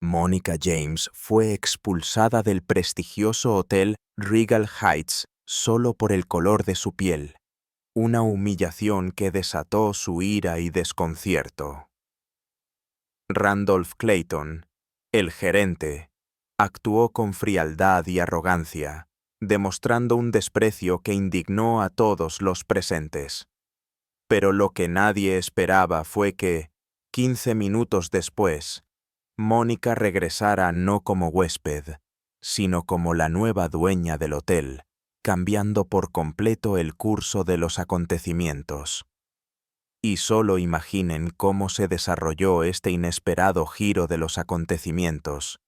Mónica James fue expulsada del prestigioso hotel Regal Heights solo por el color de su piel, una humillación que desató su ira y desconcierto. Randolph Clayton, el gerente, actuó con frialdad y arrogancia, demostrando un desprecio que indignó a todos los presentes. Pero lo que nadie esperaba fue que, 15 minutos después, Mónica regresara no como huésped, sino como la nueva dueña del hotel, cambiando por completo el curso de los acontecimientos. Y solo imaginen cómo se desarrolló este inesperado giro de los acontecimientos,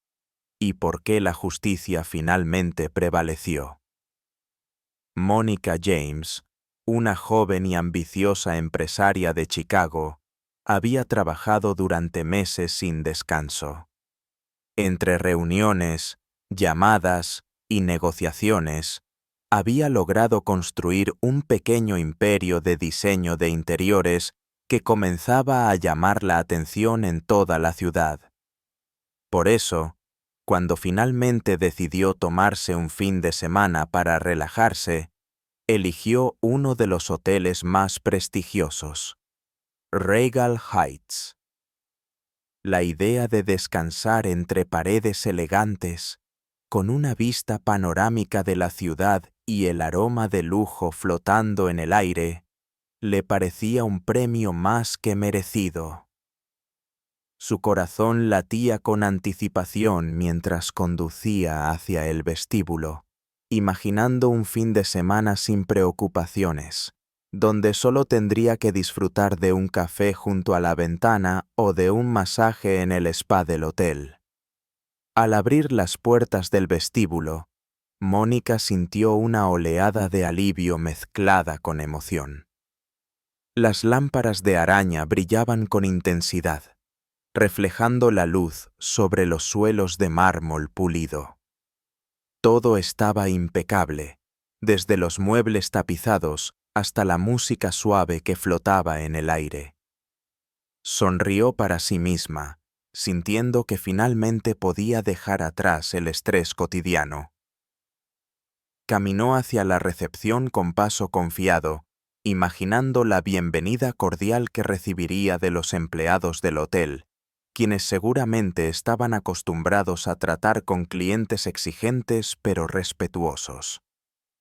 y por qué la justicia finalmente prevaleció. Mónica James, una joven y ambiciosa empresaria de Chicago, había trabajado durante meses sin descanso. Entre reuniones, llamadas y negociaciones, había logrado construir un pequeño imperio de diseño de interiores que comenzaba a llamar la atención en toda la ciudad. Por eso, cuando finalmente decidió tomarse un fin de semana para relajarse, eligió uno de los hoteles más prestigiosos, Regal Heights. La idea de descansar entre paredes elegantes, con una vista panorámica de la ciudad y el aroma de lujo flotando en el aire, le parecía un premio más que merecido. Su corazón latía con anticipación mientras conducía hacia el vestíbulo, imaginando un fin de semana sin preocupaciones, donde solo tendría que disfrutar de un café junto a la ventana o de un masaje en el spa del hotel. Al abrir las puertas del vestíbulo, Mónica sintió una oleada de alivio mezclada con emoción. Las lámparas de araña brillaban con intensidad, reflejando la luz sobre los suelos de mármol pulido. Todo estaba impecable, desde los muebles tapizados hasta la música suave que flotaba en el aire. Sonrió para sí misma, sintiendo que finalmente podía dejar atrás el estrés cotidiano. Caminó hacia la recepción con paso confiado, imaginando la bienvenida cordial que recibiría de los empleados del hotel, quienes seguramente estaban acostumbrados a tratar con clientes exigentes pero respetuosos.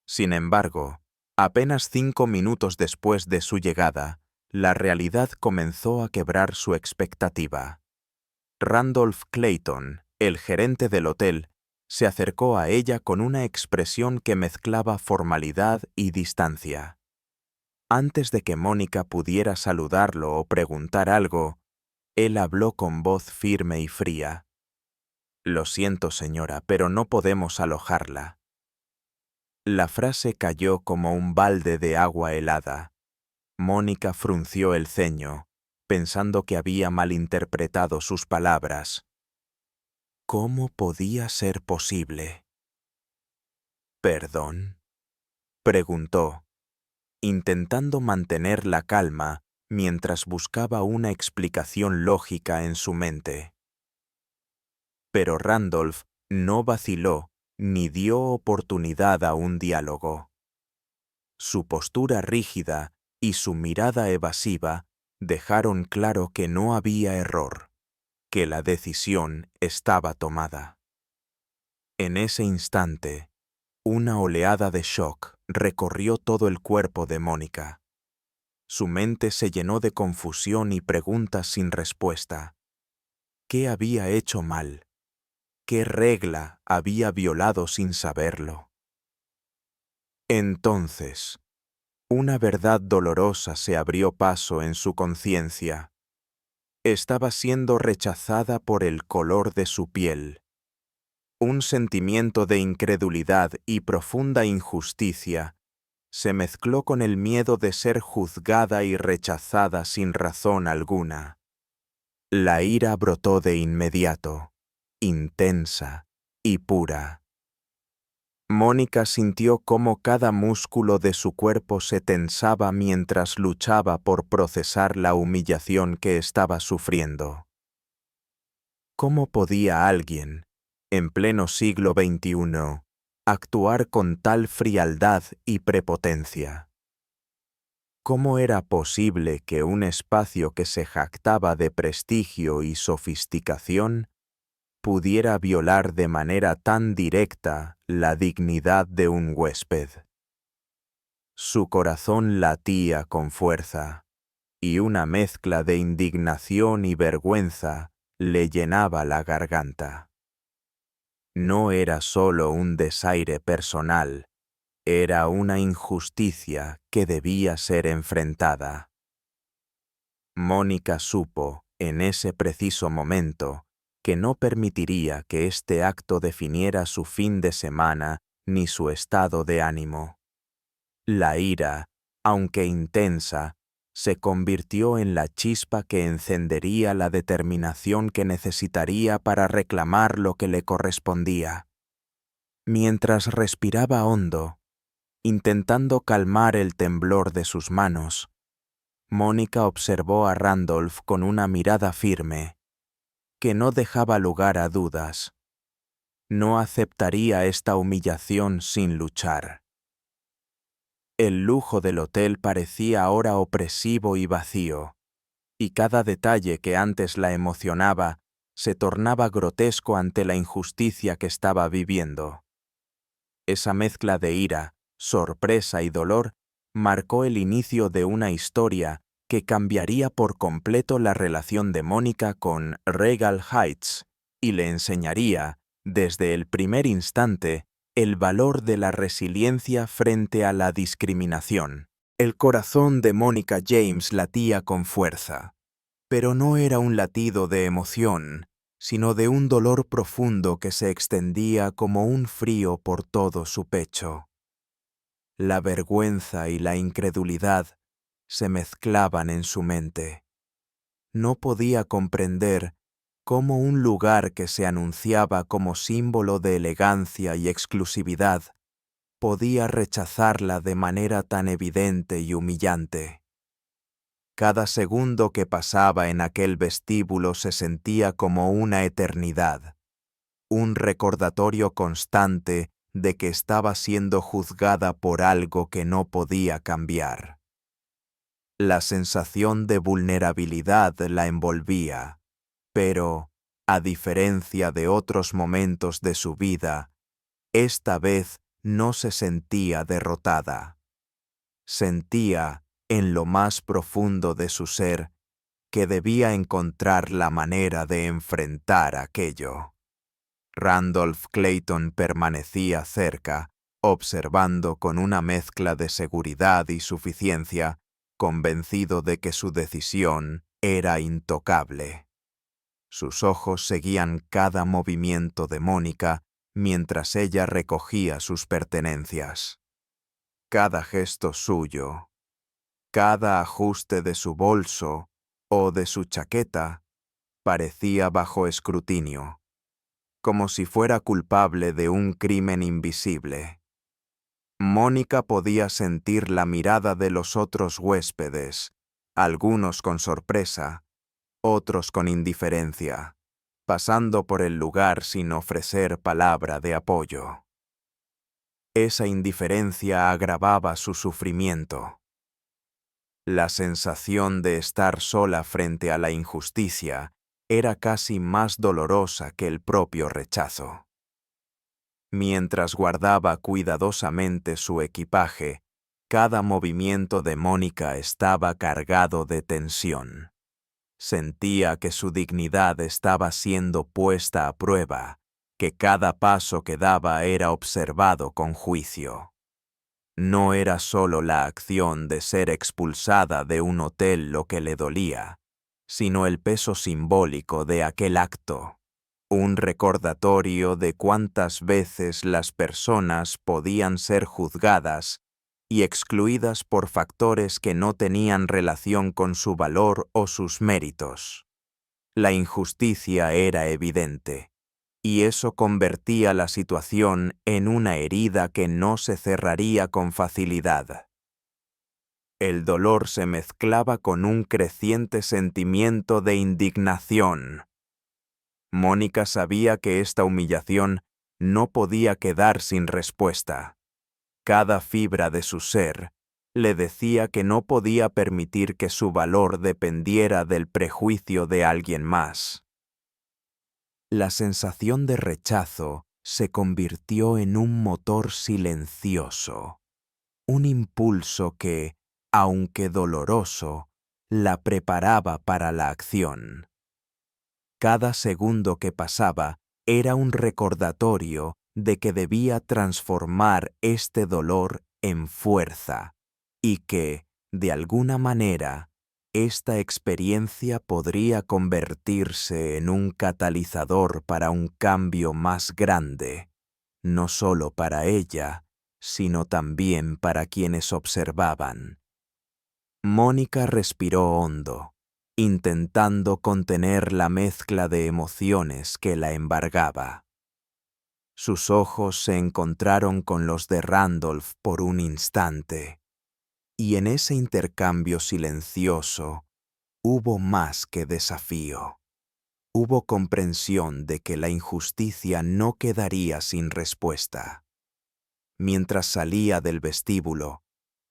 Sin embargo, apenas 5 minutos después de su llegada, la realidad comenzó a quebrar su expectativa. Randolph Clayton, el gerente del hotel, se acercó a ella con una expresión que mezclaba formalidad y distancia. Antes de que Mónica pudiera saludarlo o preguntar algo, él habló con voz firme y fría. «Lo siento, señora, pero no podemos alojarla». La frase cayó como un balde de agua helada. Mónica frunció el ceño, pensando que había malinterpretado sus palabras. ¿Cómo podía ser posible? ¿Perdón?, preguntó, intentando mantener la calma mientras buscaba una explicación lógica en su mente. Pero Randolph no vaciló ni dio oportunidad a un diálogo. Su postura rígida y su mirada evasiva dejaron claro que no había error, que la decisión estaba tomada. En ese instante, una oleada de shock recorrió todo el cuerpo de Mónica. Su mente se llenó de confusión y preguntas sin respuesta. ¿Qué había hecho mal? ¿Qué regla había violado sin saberlo? Entonces, una verdad dolorosa se abrió paso en su conciencia. Estaba siendo rechazada por el color de su piel. Un sentimiento de incredulidad y profunda injusticia se mezcló con el miedo de ser juzgada y rechazada sin razón alguna. La ira brotó de inmediato, intensa y pura. Mónica sintió cómo cada músculo de su cuerpo se tensaba mientras luchaba por procesar la humillación que estaba sufriendo. ¿Cómo podía alguien, en pleno siglo XXI, actuar con tal frialdad y prepotencia? ¿Cómo era posible que un espacio que se jactaba de prestigio y sofisticación pudiera violar de manera tan directa la dignidad de un huésped? Su corazón latía con fuerza, y una mezcla de indignación y vergüenza le llenaba la garganta. No era solo un desaire personal, era una injusticia que debía ser enfrentada. Mónica supo, en ese preciso momento, que no permitiría que este acto definiera su fin de semana ni su estado de ánimo. La ira, aunque intensa, se convirtió en la chispa que encendería la determinación que necesitaría para reclamar lo que le correspondía. Mientras respiraba hondo, intentando calmar el temblor de sus manos, Mónica observó a Randolph con una mirada firme, que no dejaba lugar a dudas. No aceptaría esta humillación sin luchar. El lujo del hotel parecía ahora opresivo y vacío, y cada detalle que antes la emocionaba se tornaba grotesco ante la injusticia que estaba viviendo. Esa mezcla de ira, sorpresa y dolor marcó el inicio de una historia que cambiaría por completo la relación de Mónica con Regal Heights y le enseñaría, desde el primer instante, el valor de la resiliencia frente a la discriminación. El corazón de Mónica James latía con fuerza, pero no era un latido de emoción, sino de un dolor profundo que se extendía como un frío por todo su pecho. La vergüenza y la incredulidad se mezclaban en su mente. No podía comprender cómo un lugar que se anunciaba como símbolo de elegancia y exclusividad podía rechazarla de manera tan evidente y humillante. Cada segundo que pasaba en aquel vestíbulo se sentía como una eternidad, un recordatorio constante de que estaba siendo juzgada por algo que no podía cambiar. La sensación de vulnerabilidad la envolvía, pero, a diferencia de otros momentos de su vida, esta vez no se sentía derrotada. Sentía, en lo más profundo de su ser, que debía encontrar la manera de enfrentar aquello. Randolph Clayton permanecía cerca, observando con una mezcla de seguridad y suficiencia, convencido de que su decisión era intocable. Sus ojos seguían cada movimiento de Mónica mientras ella recogía sus pertenencias. Cada gesto suyo, cada ajuste de su bolso o de su chaqueta parecía bajo escrutinio, como si fuera culpable de un crimen invisible. Mónica podía sentir la mirada de los otros huéspedes, algunos con sorpresa, otros con indiferencia, pasando por el lugar sin ofrecer palabra de apoyo. Esa indiferencia agravaba su sufrimiento. La sensación de estar sola frente a la injusticia era casi más dolorosa que el propio rechazo. Mientras guardaba cuidadosamente su equipaje, cada movimiento de Mónica estaba cargado de tensión. Sentía que su dignidad estaba siendo puesta a prueba, que cada paso que daba era observado con juicio. No era solo la acción de ser expulsada de un hotel lo que le dolía, sino el peso simbólico de aquel acto, un recordatorio de cuántas veces las personas podían ser juzgadas y excluidas por factores que no tenían relación con su valor o sus méritos. La injusticia era evidente, y eso convertía la situación en una herida que no se cerraría con facilidad. El dolor se mezclaba con un creciente sentimiento de indignación. Mónica sabía que esta humillación no podía quedar sin respuesta. Cada fibra de su ser le decía que no podía permitir que su valor dependiera del prejuicio de alguien más. La sensación de rechazo se convirtió en un motor silencioso, un impulso que, aunque doloroso, la preparaba para la acción. Cada segundo que pasaba era un recordatorio de que debía transformar este dolor en fuerza y que, de alguna manera, esta experiencia podría convertirse en un catalizador para un cambio más grande, no solo para ella, sino también para quienes observaban. Mónica respiró hondo, intentando contener la mezcla de emociones que la embargaba. Sus ojos se encontraron con los de Randolph por un instante, y en ese intercambio silencioso hubo más que desafío. Hubo comprensión de que la injusticia no quedaría sin respuesta. Mientras salía del vestíbulo,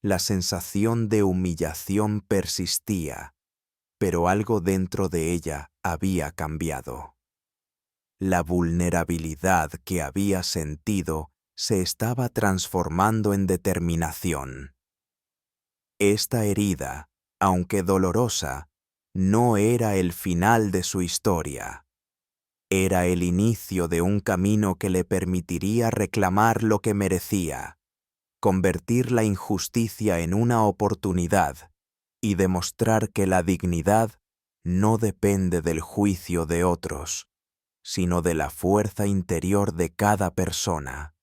la sensación de humillación persistía, pero algo dentro de ella había cambiado. La vulnerabilidad que había sentido se estaba transformando en determinación. Esta herida, aunque dolorosa, no era el final de su historia. Era el inicio de un camino que le permitiría reclamar lo que merecía, convertir la injusticia en una oportunidad y demostrar que la dignidad no depende del juicio de otros, sino de la fuerza interior de cada persona.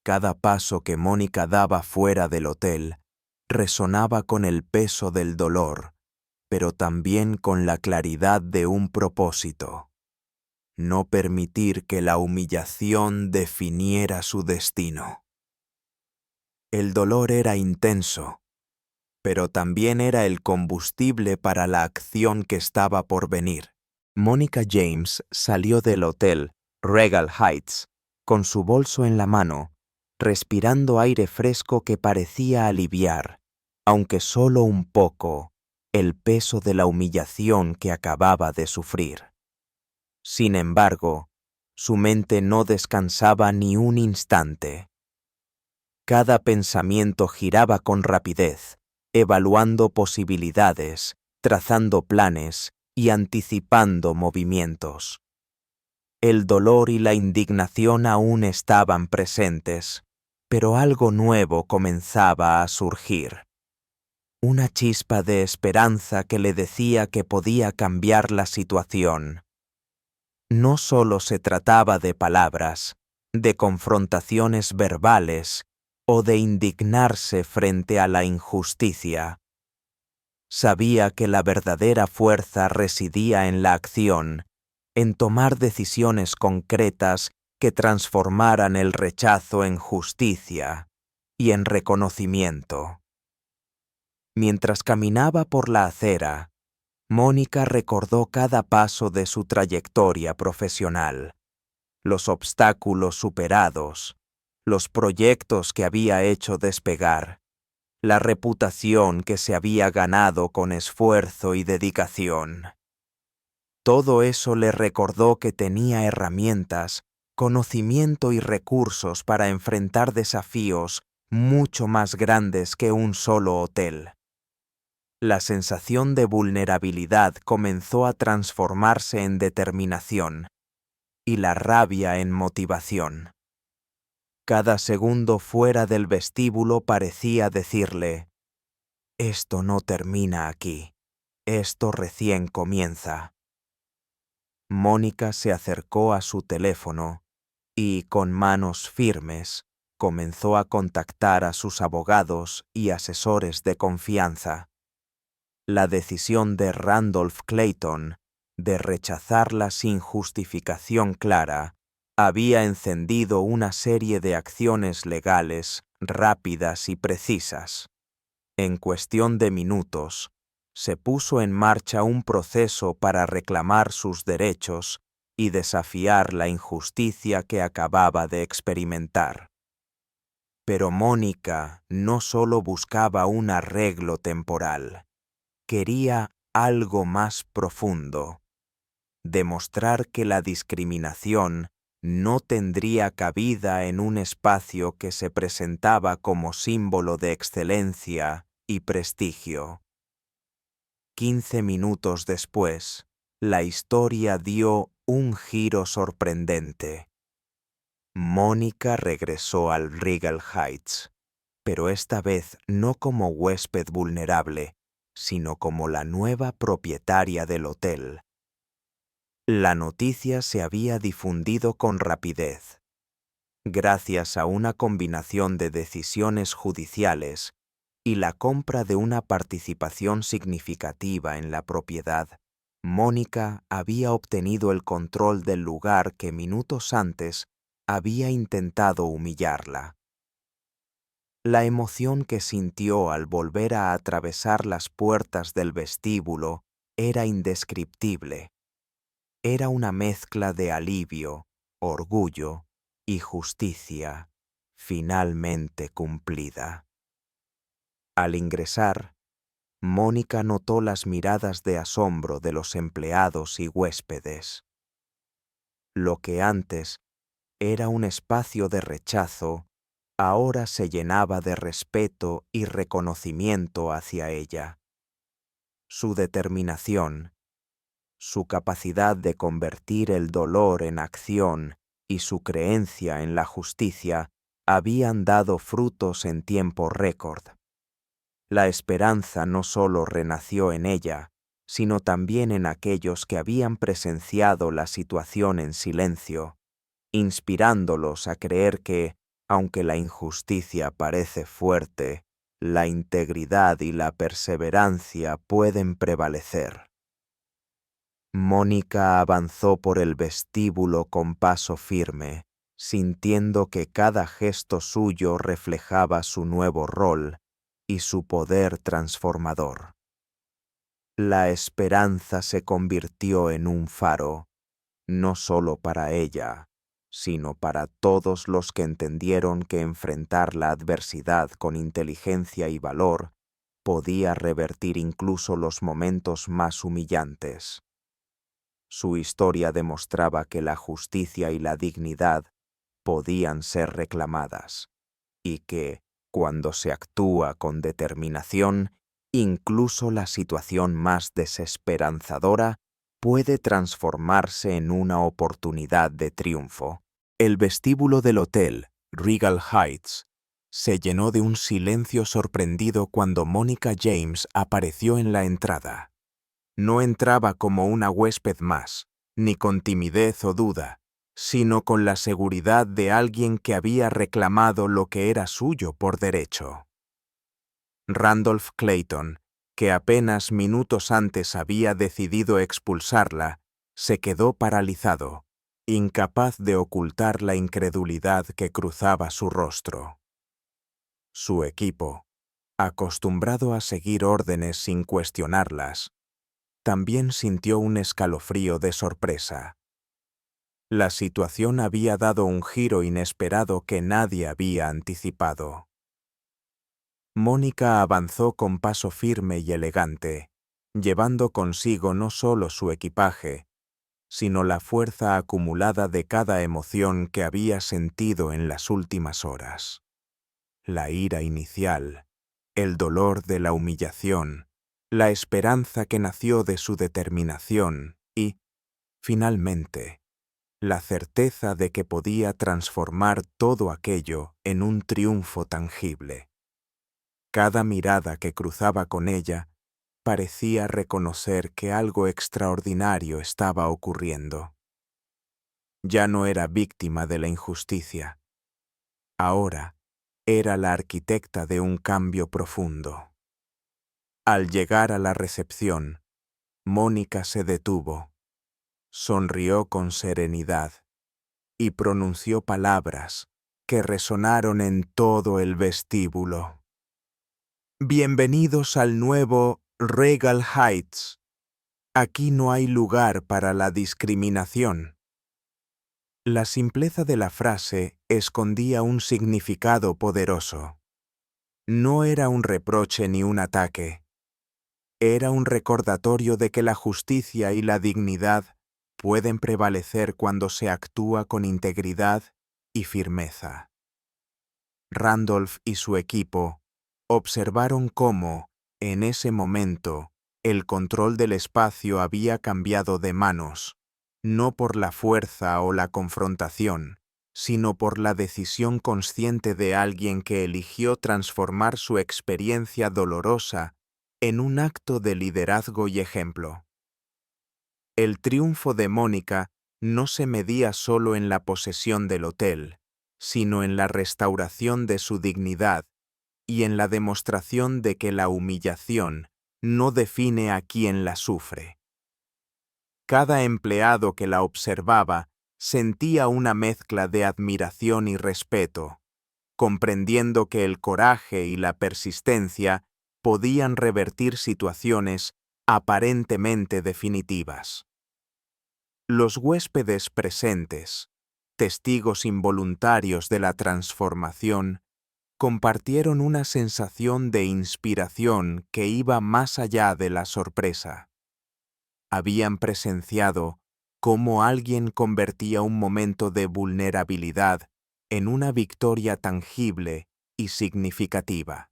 Cada paso que Mónica daba fuera del hotel resonaba con el peso del dolor, pero también con la claridad de un propósito: no permitir que la humillación definiera su destino. El dolor era intenso, pero también era el combustible para la acción que estaba por venir. Mónica James salió del hotel Regal Heights con su bolso en la mano, respirando aire fresco que parecía aliviar, aunque solo un poco, el peso de la humillación que acababa de sufrir. Sin embargo, su mente no descansaba ni un instante. Cada pensamiento giraba con rapidez, evaluando posibilidades, trazando planes y anticipando movimientos. El dolor y la indignación aún estaban presentes, pero algo nuevo comenzaba a surgir. Una chispa de esperanza que le decía que podía cambiar la situación. No solo se trataba de palabras, de confrontaciones verbales o de indignarse frente a la injusticia. Sabía que la verdadera fuerza residía en la acción, en tomar decisiones concretas que transformaran el rechazo en justicia y en reconocimiento. Mientras caminaba por la acera, Mónica recordó cada paso de su trayectoria profesional, los obstáculos superados, los proyectos que había hecho despegar, la reputación que se había ganado con esfuerzo y dedicación. Todo eso le recordó que tenía herramientas, conocimiento y recursos para enfrentar desafíos mucho más grandes que un solo hotel. La sensación de vulnerabilidad comenzó a transformarse en determinación y la rabia en motivación. Cada segundo fuera del vestíbulo parecía decirle: esto no termina aquí, esto recién comienza. Mónica se acercó a su teléfono y, con manos firmes, comenzó a contactar a sus abogados y asesores de confianza. La decisión de Randolph Clayton de rechazarla sin justificación clara había encendido una serie de acciones legales rápidas y precisas. En cuestión de minutos, se puso en marcha un proceso para reclamar sus derechos y desafiar la injusticia que acababa de experimentar. Pero Mónica no solo buscaba un arreglo temporal, quería algo más profundo: demostrar que la discriminación no tendría cabida en un espacio que se presentaba como símbolo de excelencia y prestigio. 15 minutos después, la historia dio un giro sorprendente. Mónica regresó al Regal Heights, pero esta vez no como huésped vulnerable, sino como la nueva propietaria del hotel. La noticia se había difundido con rapidez. Gracias a una combinación de decisiones judiciales y la compra de una participación significativa en la propiedad, Mónica había obtenido el control del lugar que minutos antes había intentado humillarla. La emoción que sintió al volver a atravesar las puertas del vestíbulo era indescriptible. Era una mezcla de alivio, orgullo y justicia finalmente cumplida. Al ingresar, Mónica notó las miradas de asombro de los empleados y huéspedes. Lo que antes era un espacio de rechazo, ahora se llenaba de respeto y reconocimiento hacia ella. Su determinación, su capacidad de convertir el dolor en acción y su creencia en la justicia habían dado frutos en tiempo récord. La esperanza no solo renació en ella, sino también en aquellos que habían presenciado la situación en silencio, inspirándolos a creer que, aunque la injusticia parece fuerte, la integridad y la perseverancia pueden prevalecer. Mónica avanzó por el vestíbulo con paso firme, sintiendo que cada gesto suyo reflejaba su nuevo rol y su poder transformador. La esperanza se convirtió en un faro, no solo para ella, sino para todos los que entendieron que enfrentar la adversidad con inteligencia y valor podía revertir incluso los momentos más humillantes. Su historia demostraba que la justicia y la dignidad podían ser reclamadas, y que, cuando se actúa con determinación, incluso la situación más desesperanzadora puede transformarse en una oportunidad de triunfo. El vestíbulo del hotel, Regal Heights, se llenó de un silencio sorprendido cuando Mónica James apareció en la entrada. No entraba como una huésped más, ni con timidez o duda, sino con la seguridad de alguien que había reclamado lo que era suyo por derecho. Randolph Clayton, que apenas minutos antes había decidido expulsarla, se quedó paralizado, incapaz de ocultar la incredulidad que cruzaba su rostro. Su equipo, acostumbrado a seguir órdenes sin cuestionarlas, también sintió un escalofrío de sorpresa. La situación había dado un giro inesperado que nadie había anticipado. Mónica avanzó con paso firme y elegante, llevando consigo no solo su equipaje, sino la fuerza acumulada de cada emoción que había sentido en las últimas horas. La ira inicial, el dolor de la humillación, la esperanza que nació de su determinación y, finalmente, la certeza de que podía transformar todo aquello en un triunfo tangible. Cada mirada que cruzaba con ella parecía reconocer que algo extraordinario estaba ocurriendo. Ya no era víctima de la injusticia. Ahora era la arquitecta de un cambio profundo. Al llegar a la recepción, Mónica se detuvo, sonrió con serenidad y pronunció palabras que resonaron en todo el vestíbulo. Bienvenidos al nuevo Regal Heights. Aquí no hay lugar para la discriminación. La simpleza de la frase escondía un significado poderoso. No era un reproche ni un ataque. Era un recordatorio de que la justicia y la dignidad pueden prevalecer cuando se actúa con integridad y firmeza. Randolph y su equipo observaron cómo, en ese momento, el control del espacio había cambiado de manos, no por la fuerza o la confrontación, sino por la decisión consciente de alguien que eligió transformar su experiencia dolorosa en un acto de liderazgo y ejemplo. El triunfo de Mónica no se medía solo en la posesión del hotel, sino en la restauración de su dignidad y en la demostración de que la humillación no define a quien la sufre. Cada empleado que la observaba sentía una mezcla de admiración y respeto, comprendiendo que el coraje y la persistencia podían revertir situaciones aparentemente definitivas. Los huéspedes presentes, testigos involuntarios de la transformación, compartieron una sensación de inspiración que iba más allá de la sorpresa. Habían presenciado cómo alguien convertía un momento de vulnerabilidad en una victoria tangible y significativa.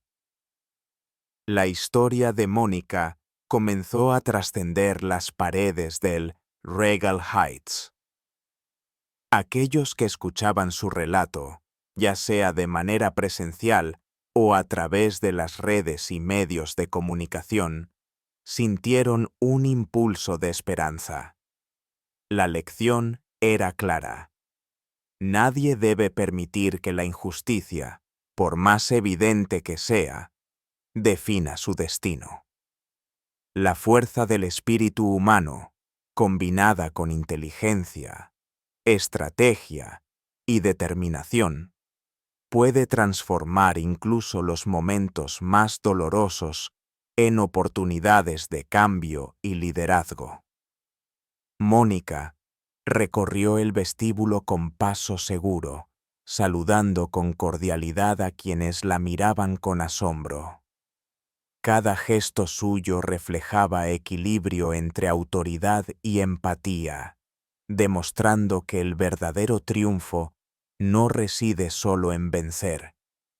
La historia de Mónica comenzó a trascender las paredes del Regal Heights. Aquellos que escuchaban su relato, ya sea de manera presencial o a través de las redes y medios de comunicación, sintieron un impulso de esperanza. La lección era clara. Nadie debe permitir que la injusticia, por más evidente que sea, defina su destino. La fuerza del espíritu humano, combinada con inteligencia, estrategia y determinación, puede transformar incluso los momentos más dolorosos en oportunidades de cambio y liderazgo. Mónica recorrió el vestíbulo con paso seguro, saludando con cordialidad a quienes la miraban con asombro. Cada gesto suyo reflejaba equilibrio entre autoridad y empatía, demostrando que el verdadero triunfo no reside solo en vencer,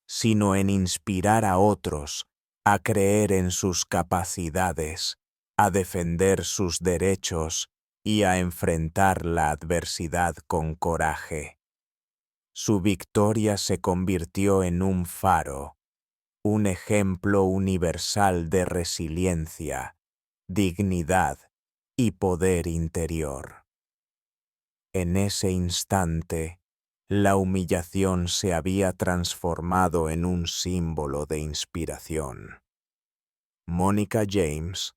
sino en inspirar a otros a creer en sus capacidades, a defender sus derechos y a enfrentar la adversidad con coraje. Su victoria se convirtió en un faro, un ejemplo universal de resiliencia, dignidad y poder interior. En ese instante, la humillación se había transformado en un símbolo de inspiración. Mónica James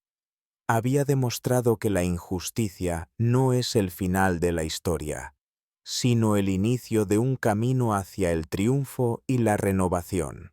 había demostrado que la injusticia no es el final de la historia, sino el inicio de un camino hacia el triunfo y la renovación.